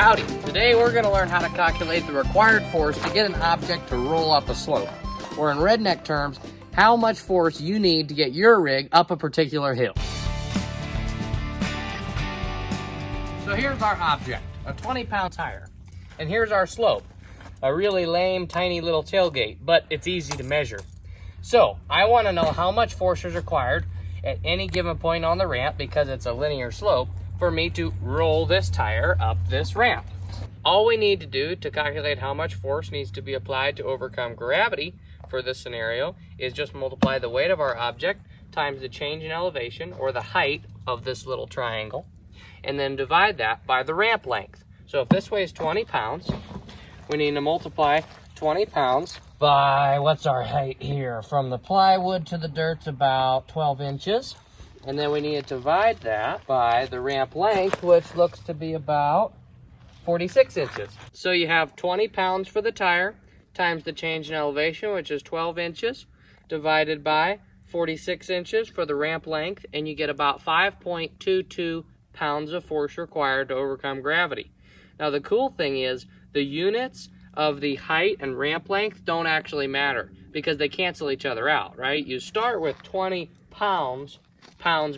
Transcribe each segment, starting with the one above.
Howdy! Today we're going to learn how to calculate the required force to get an object to roll up a slope, or in redneck terms, how much force you need to get your rig up a particular hill. So here's our object, a 20-pound tire, and here's our slope, a really lame, tiny little tailgate, but it's easy to measure. So I want to know how much force is required at any given point on the ramp, because it's a linear slope, for me to roll this tire up this ramp. All we need to do to calculate how much force needs to be applied to overcome gravity for this scenario is just multiply the weight of our object times the change in elevation, or the height of this little triangle, and then divide that by the ramp length. So if this weighs 20 pounds, we need to multiply 20 pounds by, what's our height here? From the plywood to the dirt's about 12 inches. And then we need to divide that by the ramp length, which looks to be about 46 inches. So you have 20 pounds for the tire times the change in elevation, which is 12 inches, divided by 46 inches for the ramp length, and you get about 5.22 pounds of force required to overcome gravity. Now the cool thing is the units of the height and ramp length don't actually matter because they cancel each other out, right? You start with 20 pounds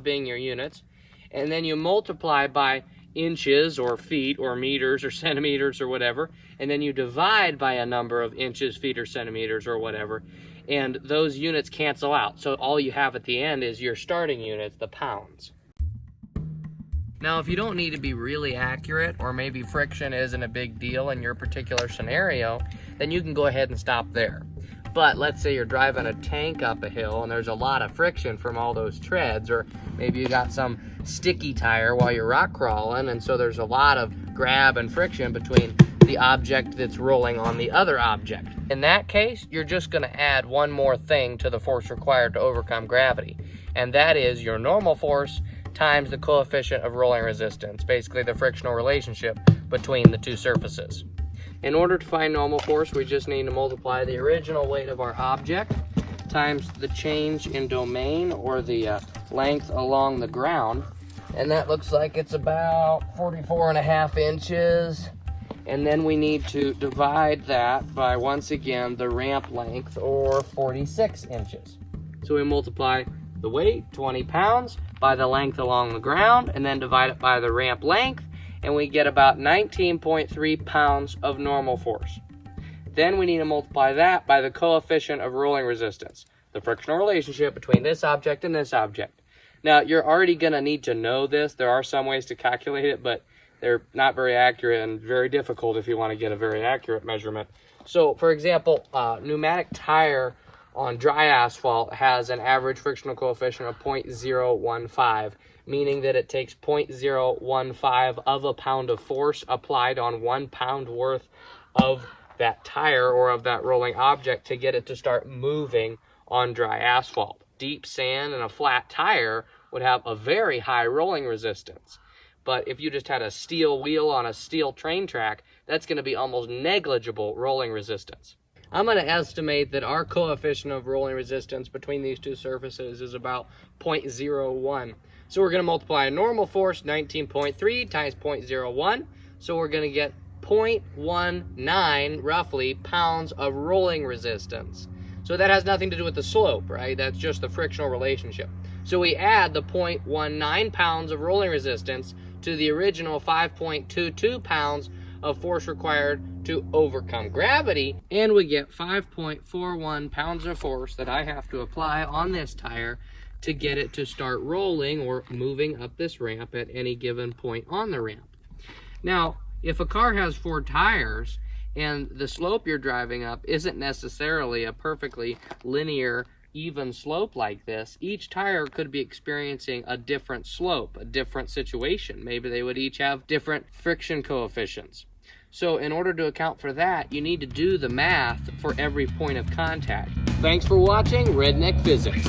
being your units, and then you multiply by inches or feet or meters or centimeters or whatever, and then you divide by a number of inches, feet, or centimeters or whatever, and those units cancel out. So all you have at the end is your starting units, the pounds. Now, if you don't need to be really accurate, or maybe friction isn't a big deal in your particular scenario, then you can go ahead and stop there. But let's say you're driving a tank up a hill and there's a lot of friction from all those treads, or maybe you got some sticky tire while you're rock crawling, and so there's a lot of grab and friction between the object that's rolling on the other object. In that case, you're just going to add one more thing to the force required to overcome gravity, and that is your normal force times the coefficient of rolling resistance, basically the frictional relationship between the two surfaces. In order to find normal force, we just need to multiply the original weight of our object times the change in domain, or the length along the ground. And that looks like it's about 44.5 inches. And then we need to divide that by, once again, the ramp length, or 46 inches. So we multiply the weight, 20 pounds, by the length along the ground, and then divide it by the ramp length, and we get about 19.3 pounds of normal force. Then we need to multiply that by the coefficient of rolling resistance, the frictional relationship between this object and this object. Now, you're already going to need to know this. There are some ways to calculate it, but they're not very accurate and very difficult if you want to get a very accurate measurement. So, for example, pneumatic tire on dry asphalt has an average frictional coefficient of 0.015, meaning that it takes 0.015 of a pound of force applied on 1 pound worth of that tire, or of that rolling object, to get it to start moving on dry asphalt. Deep sand and a flat tire would have a very high rolling resistance. But if you just had a steel wheel on a steel train track, that's going to be almost negligible rolling resistance. I'm going to estimate that our coefficient of rolling resistance between these two surfaces is about 0.01. So we're going to multiply a normal force, 19.3, times 0.01. So we're going to get 0.19, roughly, pounds of rolling resistance. So that has nothing to do with the slope, right? That's just the frictional relationship. So we add the 0.19 pounds of rolling resistance to the original 5.22 pounds of force required to overcome gravity, and we get 5.41 pounds of force that I have to apply on this tire to get it to start rolling or moving up this ramp at any given point on the ramp. Now, if a car has 4 tires and the slope you're driving up isn't necessarily a perfectly linear, even slope like this, each tire could be experiencing a different slope, a different situation. Maybe they would each have different friction coefficients. So in order to account for that, you need to do the math for every point of contact. Thanks for watching Redneck Physics.